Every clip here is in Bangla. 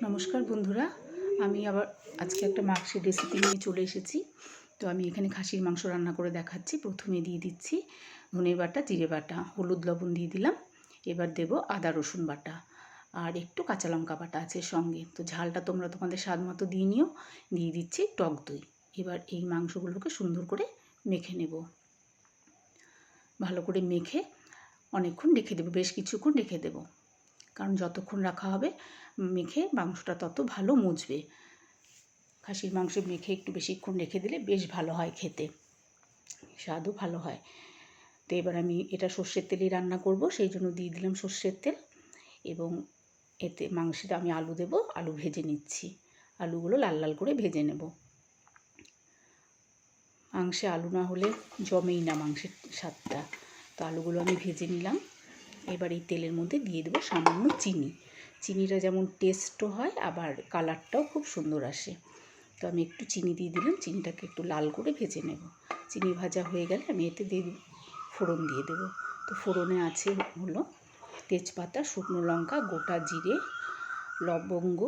নমস্কার বন্ধুরা, আমি আবার আজকে একটা মাংসের রেসিপি নিয়ে চলে এসেছি। তো আমি এখানে খাসির মাংস রান্না করে দেখাচ্ছি। প্রথমে দিয়ে দিচ্ছি ধনে বাটা, জিরে বাটা, হলুদ লবণ দিয়ে দিলাম। এবার দেব আদা রসুন বাটা আর একটু কাঁচা লঙ্কা বাটা আছে সঙ্গে। তো ঝালটা তোমরা তোমাদের স্বাদ মতো দিয়ে নিও। দিয়ে দিচ্ছি টক দই। এবার এই মাংসগুলোকে সুন্দর করে মেখে নেব। ভালো করে মেখে অনেকক্ষণ রেখে দেবো, বেশ কিছুক্ষণ রেখে দেবো, কারণ যতক্ষণ রাখা হবে মেখে মাংসটা তত ভালো মুজবে। খাসির মাংস মেখে একটু বেশিক্ষণ রেখে দিলে বেশ ভালো হয়, খেতে স্বাদও ভালো হয়। তো এবার আমি এটা সর্ষের তেলেই রান্না করব, সেই জন্য দিয়ে দিলাম সর্ষের তেল। এবং এতে মাংসটা আমি আলু দেব, আলু ভেজে নিচ্ছি। আলুগুলো লাল লাল করে ভেজে নেব। মাংসে আলু না হলে জমেই না মাংসের স্বাদটা। তো আলুগুলো আমি ভেজে নিলাম। এবার এই তেলের মধ্যে দিয়ে দেবো সামান্য চিনি। চিনিটা যেমন টেস্টও হয়, আবার কালারটাও খুব সুন্দর আসে। তো আমি একটু চিনি দিয়ে দিলাম। চিনিটাকে একটু লাল করে ভেজে নেব। চিনি ভাজা হয়ে গেলে আমি এতে ফোড়ন দিয়ে দেবো। তো ফোড়নে আছে হলো তেজপাতা, শুকনো লঙ্কা, গোটা জিরে, লবঙ্গ,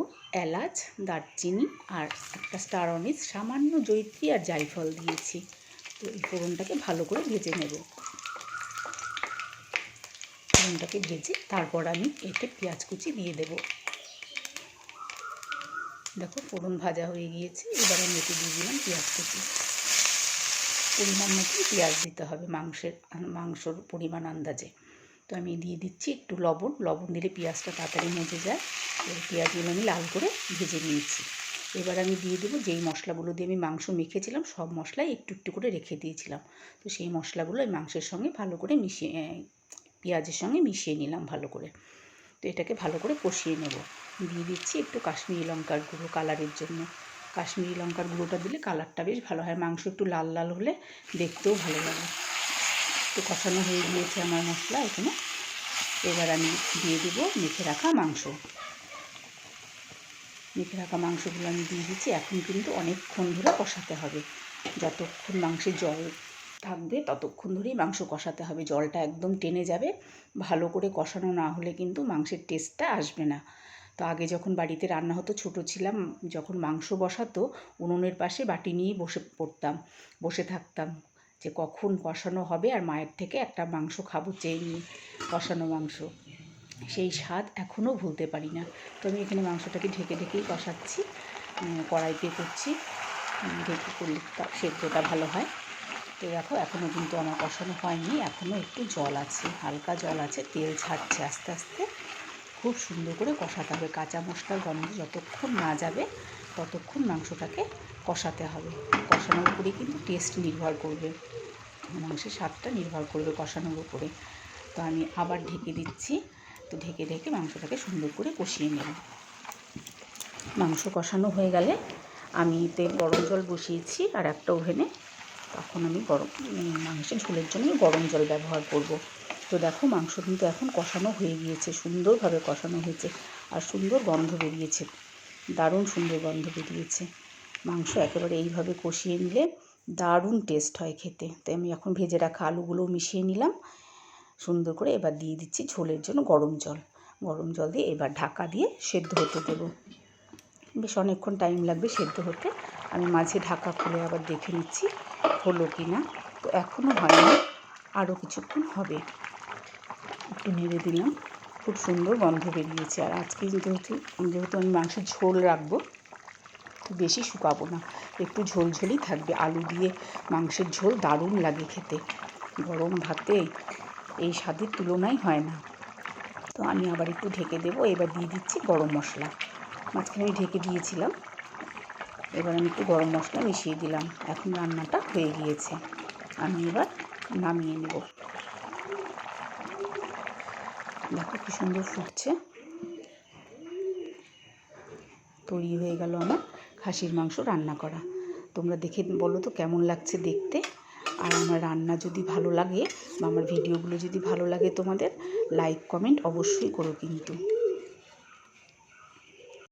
এলাচ, দারচিনি আর একটা স্টার অনিস, সামান্য জয়িত্রী আর জায়ফল দিয়েছি। তো এই ফোড়নটাকে ভালো করে ভেজে নেব। ফোড়নটাকে ভেজে তারপর আমি এতে পেঁয়াজ কুচি দিয়ে দেব। দেখো ফোড়ন ভাজা হয়ে গিয়েছে। এবার আমি এতে দিয়ে দিলাম পেঁয়াজ কুচি। পরিমাণ মতো পেঁয়াজ দিতে হবে, মাংসর পরিমাণ আন্দাজে। তো আমি দিয়ে দিচ্ছি একটু লবণ। লবণ দিলে পেঁয়াজটা তাড়াতাড়ি মজে যায়। এবার পেঁয়াজগুলো আমি লাল করে ভেজে নিয়েছি। এবার আমি দিয়ে দেবো যেই মশলাগুলো দিয়ে আমি মাংস মেখেছিলাম, সব মশলাই একটু একটু করে রেখে দিয়েছিলাম। তো সেই মশলাগুলো এই মাংসের সঙ্গে ভালো করে পেঁয়াজের সঙ্গে মিশিয়ে নিলাম ভালো করে। তো এটাকে ভালো করে কষিয়ে নেব। দিয়ে দিচ্ছি একটু কাশ্মীরি লঙ্কার গুঁড়ো কালারের জন্য। কাশ্মীরি লঙ্কার গুঁড়োটা দিলে কালারটা বেশ ভালো হয়। মাংস একটু লাল লাল হলে দেখতেও ভালো লাগে। তো কষানো হয়ে গিয়েছে আমার মশলা এখানে। এবার আমি দিয়ে দেবো মেখে রাখা মাংস। মেখে রাখা মাংসগুলো আমি দিয়ে দিচ্ছি। এখন কিন্তু অনেকক্ষণ ধরে কষাতে হবে। যতক্ষণ মাংসে জল থাকবে ততক্ষণ ধরেই মাংস কষাতে হবে। জলটা একদম টেনে যাবে। ভালো করে কষানো না হলে কিন্তু মাংসের টেস্টটা আসবে না। তো আগে যখন বাড়িতে রান্না হতো, ছোটো ছিলাম, যখন মাংস বসাতো উনুনের পাশে বাটি নিয়েই বসে থাকতাম যে কখন কষানো হবে, আর মায়ের থেকে একটা মাংস খাবো চেয়ে নিয়ে, কষানো মাংস। সেই স্বাদ এখনও ভুলতে পারি না। তো আমি এখানে মাংসটাকে ঢেকে ঢেকেই কষাচ্ছি, কড়াইতে করছি। ঢেকে করলে সেদ্ধটা ভালো হয়। তো দেখো এখনও কিন্তু আমার কষানো হয়নি, এখনও একটু জল আছে, হালকা জল আছে, তেল ছাড়ছে আস্তে আস্তে। খুব সুন্দর করে কষাতে হবে। কাঁচা মশলার গন্ধ যতক্ষণ না যাবে ততক্ষণ মাংসটাকে কষাতে হবে। কষানোর উপরেই কিন্তু টেস্ট নির্ভর করবে, মাংসের স্বাদটা নির্ভর করবে কষানোর উপরে। তো আমি আবার ঢেকে দিচ্ছি। তো ঢেকে ঢেকে মাংসটাকে সুন্দর করে কষিয়ে নেব। মাংস কষানো হয়ে গেলে আমি এতে গরম জল বসিয়েছি আর একটা ওভেনে। তখন আমি মাংসের ঝোলের জন্য গরম জল ব্যবহার করব। তো দেখো মাংস কিন্তু এখন কষানো হয়ে গিয়েছে, সুন্দরভাবে কষানো হয়েছে আর সুন্দর গন্ধ বেরিয়েছে, দারুণ সুন্দর গন্ধ বেরিয়েছে। মাংস একেবারে এইভাবে কষিয়ে নিলে দারুণ টেস্ট হয় খেতে। তাই আমি এখন ভেজে রাখা আলুগুলোও মিশিয়ে নিলাম সুন্দর করে। এবার দিয়ে দিচ্ছি ঝোলের জন্য গরম জল। গরম জল দিয়ে এবার ঢাকা দিয়ে সেদ্ধ হতে দেবো। বেশ অনেকক্ষণ টাইম লাগবে সেদ্ধ হতে। আমি মাঝে ঢাকা খুলে আবার দেখে নিচ্ছি হলো কি না। তো এখনও হয়নি, আরও কিছুক্ষণ হবে। একটু নেড়ে দিলাম। খুব সুন্দর গন্ধ বেরিয়েছে। আর আজকে যেহেতু আমি মাংসের ঝোল রাখবো, তো বেশি শুকাবো না, একটু ঝোলঝোলই থাকবে। আলু দিয়ে মাংসের ঝোল দারুণ লাগে খেতে। গরম ভাতে এই স্বাদের তুলনাই হয় না। তো আমি আবার একটু ঢেকে দেবো। এবার দিয়ে দিচ্ছি গরম মশলা। মাঝখানে আমি ঢেকে দিয়েছিলাম। এবার আমি একটু গরম মশলা মিশিয়ে দিলাম। এখন রান্নাটা হয়ে গিয়েছে। আমি এবার নামিয়ে নেব। দেখো কি সুন্দর ফুটছে। তৈরি হয়ে গেল আমার খাসির মাংস রান্না করা। তোমরা দেখে বলো তো কেমন লাগছে দেখতে। আর আমার রান্না যদি ভালো লাগে বা আমার ভিডিওগুলো যদি ভালো লাগে তোমাদের, লাইক কমেন্ট অবশ্যই করো কিন্তু।